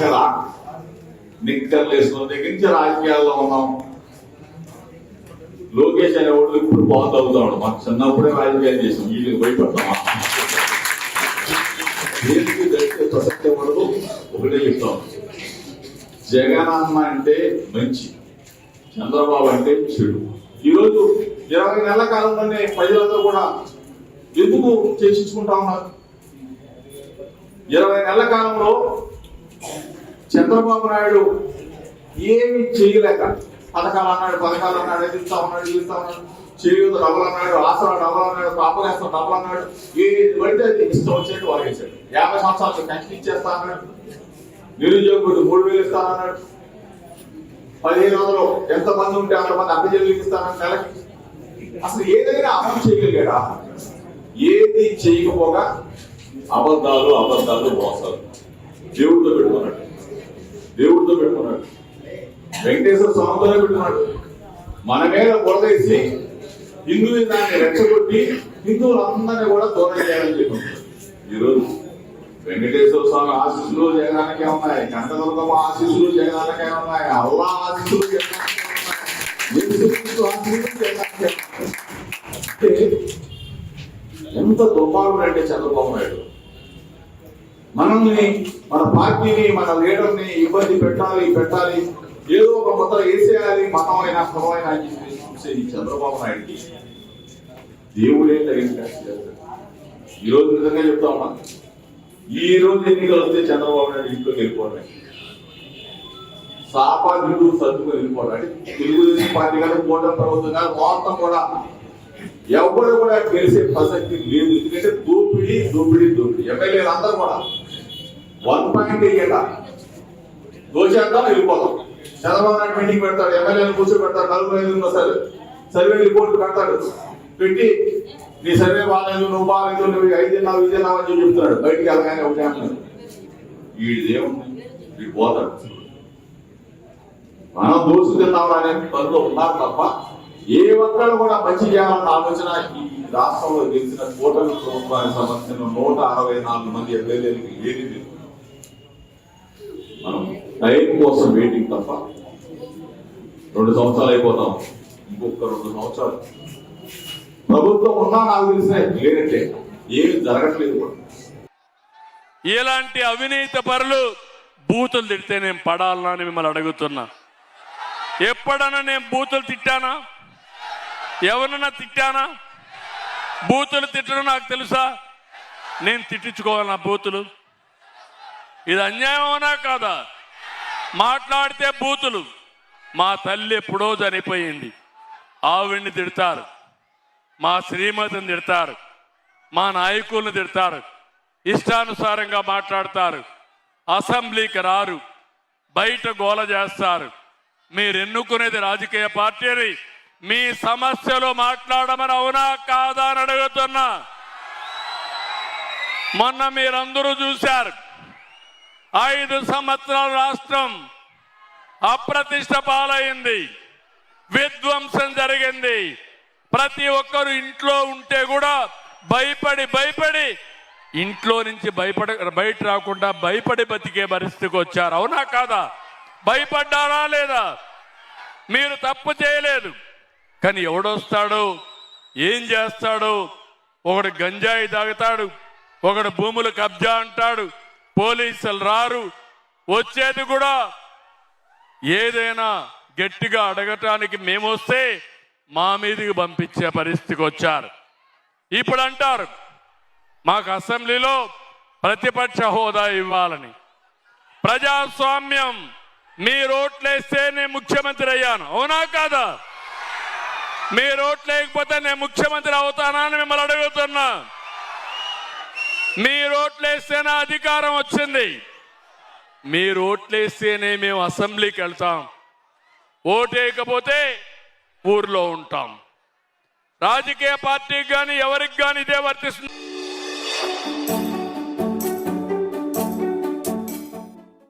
కదా, నిక్కర్లు వేసుకున్న దగ్గర నుంచి రాజకీయాల్లో ఉన్నాం. లోకేష్ అనేవాడు ఇప్పుడు బాగుంది అవుతాడు. మాకు చిన్నప్పుడే రాజకీయాలు చేసాం, వీళ్ళకి భయపడతామా? దేనికి దడిచే ప్రసక్తి పడదు. ఒకటే చెప్తాం, జగన్ అన్న అంటే మంచి, చంద్రబాబు అంటే చెడు. ఈరోజు 20 నెలల కాలంలోనే ప్రజలందరూ కూడా ఎందుకు చర్చించుకుంటా ఉన్నారు? 20 నెలల కాలంలో చంద్రబాబు నాయుడు ఏమి చేయలేక పథకాలు అన్నాడు, ఇస్తా ఉన్నాడు, చేయూత డబ్బులు అన్నాడు, ఆసరా డబ్బులు అన్నాడు, పాపలేస్తాం డబ్బులు అన్నాడు, ఏది పడితే అది ఇష్టం వచ్చేట్టు వాగేశాడు. 50 సంవత్సరాలకు పెన్షన్ ఇచ్చేస్తా అన్నాడు, నిరుద్యోగుడు 3000 ఇస్తానన్నాడు, 1500 ఎంతమంది ఉంటే అంతమంది అభ్యర్థులకు ఇస్తానని నెలకి. అసలు ఏదైనా అమలు చేయగలిగాడా? ఏది చేయకపోగా అబద్ధాలు మోసాలు దేవుడితో పెట్టుకున్నాడు, వెంకటేశ్వర స్వామితోనే పెట్టుకున్నాడు. మన మీద బురదేసి హిందూయిజాన్ని రెచ్చగొట్టి హిందువులందరినీ కూడా దూరం చేయాలని చెప్పారు. ఈరోజు వెంకటేశ్వర స్వామి ఆశీస్సులు జగనానికే ఉన్నాయి, కనకదుర్గమ్మ ఆశీస్సులు జగనానికే ఉన్నాయి, అల్లా ఆశీస్సులు జగనానికే ఉన్నాయి. ఎంత దుర్మార్గుడు అంటే చంద్రబాబు నాయుడు మనల్ని, మన పార్టీని, మన లీడర్ని ఇబ్బంది పెట్టాలి, ఏదో ఒక ముద్ర వేసేయాలి, మతమైనా కులమైనా చూసేది చంద్రబాబు నాయుడికి దేవుడే తగిన కష్టం చేస్తాడు. ఈరోజు నిజంగా చెప్తా ఉన్నా, ఈ రోజు ఎన్నికలు వస్తే చంద్రబాబు నాయుడు ఇంట్లోకి వెళ్ళిపోవడం, సాపాలు సర్దుకుని వెళ్ళిపోవడం. అంటే తెలుగుదేశం పార్టీ కానీ కూటమి ప్రభుత్వం కానీ మొత్తం కూడా ఎవరు కూడా గెలిచే ప్రసక్తి లేదు. ఎందుకంటే దోపిడీ ఎమ్మెల్యేలు అందరూ కూడా 1.8 దోచేద్దాం, వెళ్ళిపోతాం. చంద్రబాబు నాయుడు మీటింగ్ పెడతాడు, ఎమ్మెల్యేలు కూర్చోబెడతాడు, 4-5 వస్తారు, సర్వే రిపోర్ట్ పెడతాడు, పెట్టి నీ సర్వే బాగాలేదు, నువ్వు బాగాలేదు, నువ్వు 5 తిన్నావు అని చెప్తున్నాడు. బయటికి వెళ్ళగానే ఒకటే అంటున్నాడు, వీడు పోతాడు. మనం దోసు తిన్నాం అనే పనిలో ఉన్నారు తప్ప ఏ ఒక్కరు కూడా మంచి చేయాలన్న ఆలోచన ఈ రాష్ట్రంలో గెలిచిన కూటమి ప్రభుత్వానికి సంబంధించిన 164 మంది ఎమ్మెల్యేలకి ఏది లేదు. మనం టైం కోసం వెయిటింగ్ తప్ప 2 సంవత్సరాలు అయిపోతాం, ఇంకొక 2 సంవత్సరాలు ప్రభుత్వం ఉన్నా నాకు తెలిసిన లేదంటే ఏమి జరగట్లేదు కూడా. ఇలాంటి అవినీతి పరులు బూతులు తిడితే నేను పడాలనా అని మిమ్మల్ని అడుగుతున్నా. ఎప్పుడన్నా నేను బూతులు తిట్టానా? ఎవరన్నా తిట్టానా? బూతులు తిట్టడం నాకు తెలుసా? నేను తిట్టించుకోవాలి నా బూతులు? ఇది అన్యాయం అవునా కాదా? మాట్లాడితే బూతులు. మా తల్లి ఎప్పుడో చనిపోయింది, ఆవిడ్ని తిడతారు, మా శ్రీమతిని తిడతారు, మా నాయకుల్ని తిడతారు, ఇష్టానుసారంగా మాట్లాడతారు, అసెంబ్లీకి రారు, బయట గోల చేస్తారు. మీరు ఎన్నుకునేది రాజకీయ పార్టీని, మీ సమస్యలు మాట్లాడమని అవునా కాదా అని అడుగుతున్నా. మొన్న మీరందరూ చూశారు, 5 సంవత్సరాల రాష్ట్రం అప్రతిష్ట పాలైంది, విధ్వంసం జరిగింది. ప్రతి ఒక్కరు ఇంట్లో ఉంటే కూడా భయపడి ఇంట్లో నుంచి బయట రాకుండా భయపడి బతికే పరిస్థితికి వచ్చారు. అవునా కాదా? భయపడ్డారా లేదా? మీరు తప్పు చేయలేదు, కానీ ఎవడొస్తాడో ఏం చేస్తాడో, ఒకడు గంజాయి తాగుతాడు, ఒకడు భూములు కబ్జా అంటాడు, పోలీసులు రారు. వచ్చేది కూడా ఏదైనా గట్టిగా అడగటానికి మేమొస్తే మా మీదకి పంపించే పరిస్థితికి వచ్చారు. ఇప్పుడు అంటారు మాకు అసెంబ్లీలో ప్రతిపక్ష హోదా ఇవ్వాలని. ప్రజాస్వామ్యం, మీరు ఓట్లేస్తే నేను ముఖ్యమంత్రి అయ్యాను, అవునా కాదా? మీరు ఓట్లేకపోతే నేను ముఖ్యమంత్రి అవుతానా అని మిమ్మల్ని అడుగుతున్నా. మీరు ఓట్లేస్తేనే అధికారం వచ్చింది, మీరు ఓట్లేస్తేనే మేము అసెంబ్లీకి వెళ్తాం, ఓటేయకపోతే ఊర్లో ఉంటాం. రాజకీయ పార్టీకి కానీ ఎవరికి కానీ ఇదే వర్తిస్తుంది.